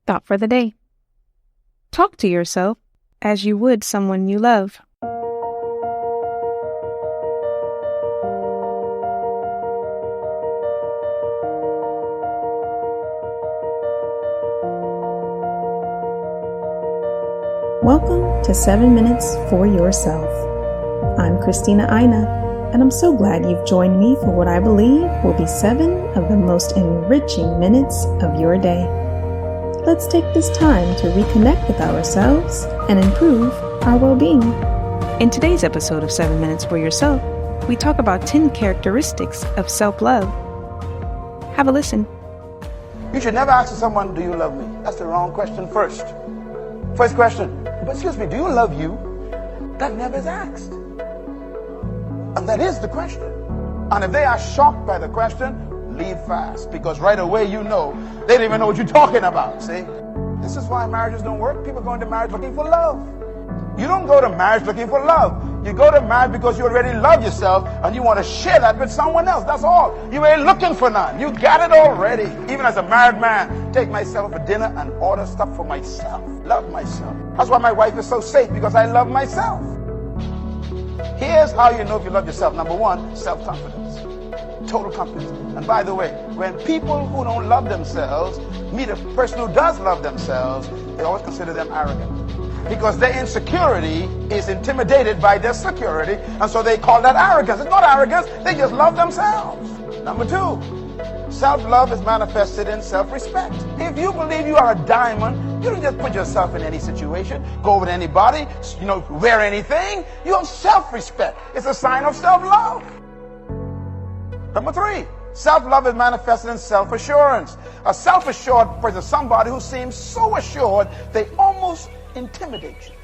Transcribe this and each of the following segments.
Thought for the day. Talk to yourself as you would someone you love. Welcome to 7 Minutes for Yourself. I'm Christina, and I'm so glad you've joined me for what I believe will be 7 of the most enriching minutes of your day. Let's take this time to reconnect with ourselves and improve our well-being. In today's episode of 7 Minutes for Yourself, we talk about 10 characteristics of self-love. Have a listen. You should never ask someone, do you love me? That's the wrong question first. First question, but excuse me, do you love you? That never is asked. And that is the question. And if they are shocked by the question, leave fast, because right away you know they don't even know what you're talking about. See, this is why marriages don't work. People go into marriage looking for love. You don't go to marriage looking for love. You go to marriage because you already love yourself and you want to share that with someone else. That's all. You ain't looking for none. You got it already. Even as a married man, take myself for dinner and order stuff for myself. Love myself. That's why my wife is so safe, because I love myself. Here's how you know if you love yourself. Number one, self-confidence. Total confidence. And by the way, when people who don't love themselves meet a person who does love themselves, they always consider them arrogant, because their insecurity is intimidated by their security, and so they call that arrogance. It's not arrogance, they just love themselves. Number two, self-love is manifested in self-respect. If you believe you are a diamond, you don't just put yourself in any situation, go with anybody, wear anything. You have self-respect. It's a sign of self-love. Number three, self-love is manifested in self-assurance. A self-assured person is somebody who seems so assured they almost intimidate you.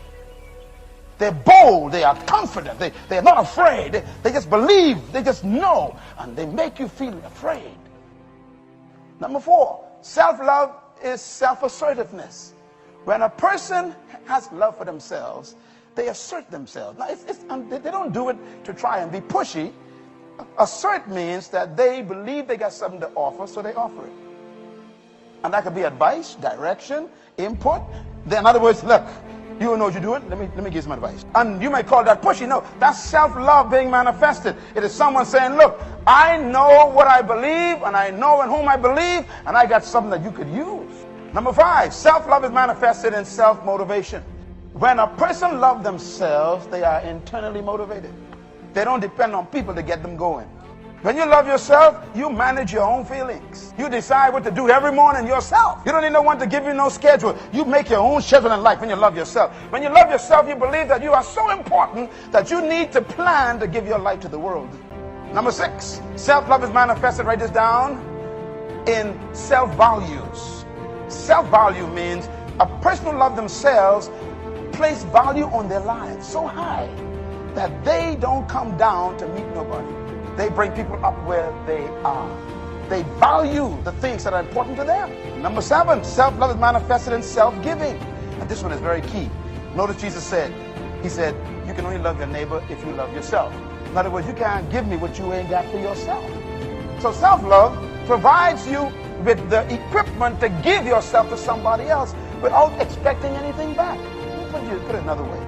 They're bold, they are confident, they're not afraid, they just believe, they just know, and they make you feel afraid. Number four, self-love is self-assertiveness. When a person has love for themselves, they assert themselves. Now, they don't do it to try and be pushy. Assert means that they believe they got something to offer, so they offer it. And that could be advice, direction, input. In other words, look, you don't know what you're doing, let me give you some advice. And you might call that pushy. No, that's self-love being manifested. It is someone saying, look, I know what I believe, and I know in whom I believe, and I got something that you could use. Number five, self-love is manifested in self-motivation. When a person loves themselves, they are internally motivated. They don't depend on people to get them going. When you love yourself, you manage your own feelings. You decide what to do every morning yourself. You don't need no one to give you no schedule. You make your own schedule in life when you love yourself. When you love yourself, you believe that you are so important that you need to plan to give your life to the world. Number six, self-love is manifested, write this down, in self-values. Self-value means a person who loves themselves place value on their lives so high that they don't come down to meet nobody. They bring people up where they are. They value the things that are important to them. Number seven, self-love is manifested in self-giving. And this one is very key. Notice Jesus said, he said, you can only love your neighbor if you love yourself. In other words, you can't give me what you ain't got for yourself. So self-love provides you with the equipment to give yourself to somebody else without expecting anything back. Let me put it another way.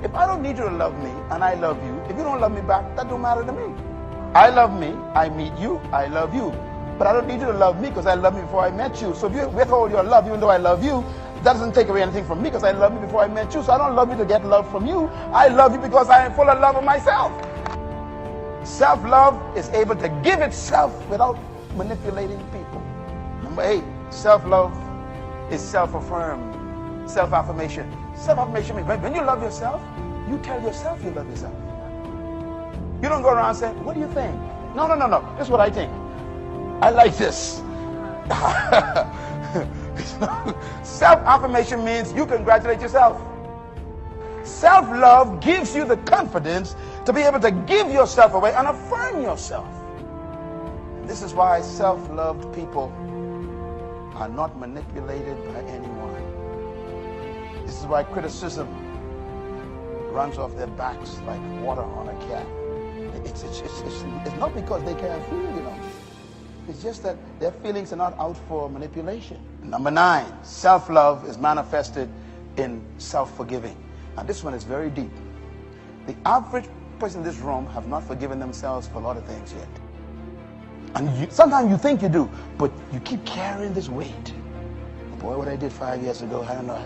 If I don't need you to love me and I love you, if you don't love me back, that don't matter to me. I love me, I meet you, I love you. But I don't need you to love me because I love you before I met you. So if you withhold your love even though I love you, that doesn't take away anything from me because I love you before I met you. So I don't love you to get love from you. I love you because I am full of love of myself. Self-love is able to give itself without manipulating people. Number eight, self-love is self-affirmed, self-affirmation. Self-affirmation means when you love yourself, you tell yourself you love yourself. You don't go around saying, what do you think? No. This is what I think. I like this. Self-affirmation means you congratulate yourself. Self-love gives you the confidence to be able to give yourself away and affirm yourself. This is why self-loved people are not manipulated by anyone. This is why criticism runs off their backs like water on a cat. It's not because they can't feel, It's just that their feelings are not out for manipulation. Number 9, self-love is manifested in self-forgiving. Now this one is very deep. The average person in this room have not forgiven themselves for a lot of things yet. And sometimes you think you do, but you keep carrying this weight. Boy, what I did 5 years ago, I don't know.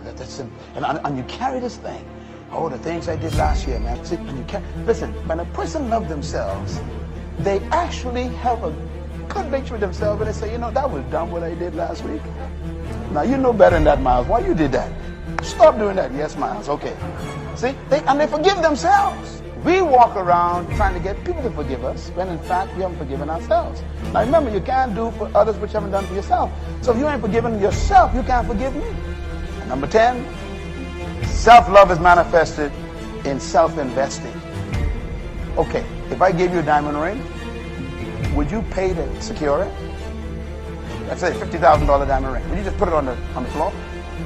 And you carry this thing. Oh, the things I did last year, man. See, and you can't. Listen, when a person loves themselves, they actually have a good nature with themselves, and they say, that was dumb what I did last week. Now, you know better than that, Miles. Why you did that? Stop doing that. Yes, Miles. Okay. See, and they forgive themselves. We walk around trying to get people to forgive us, when in fact we haven't forgiven ourselves. Now, remember, you can't do for others what you haven't done for yourself. So if you ain't forgiven yourself, you can't forgive me. And number 10, self-love is manifested in self-investing. Okay, if I gave you a diamond ring, would you pay to secure it? Let's say $50,000 diamond ring. Would you just put it on the floor?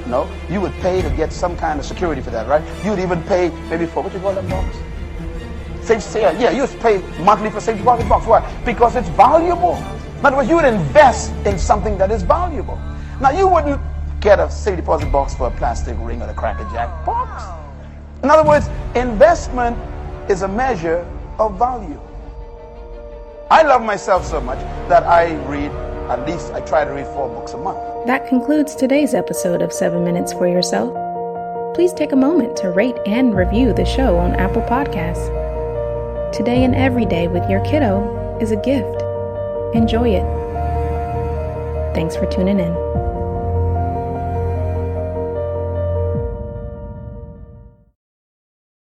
No. You would pay to get some kind of security for that, right? You would even pay maybe for, what you call that box? You would pay monthly for safety deposit box. Why? Because it's valuable. In other words, you would invest in something that is valuable. Now, you wouldn't get a safety deposit box for a plastic ring or a Cracker Jack box. In other words, investment is a measure of value. I love myself so much that I try to read 4 books a month. That concludes today's episode of 7 Minutes for Yourself. Please take a moment to rate and review the show on Apple Podcasts. Today and every day with your kiddo is a gift. Enjoy it. Thanks for tuning in.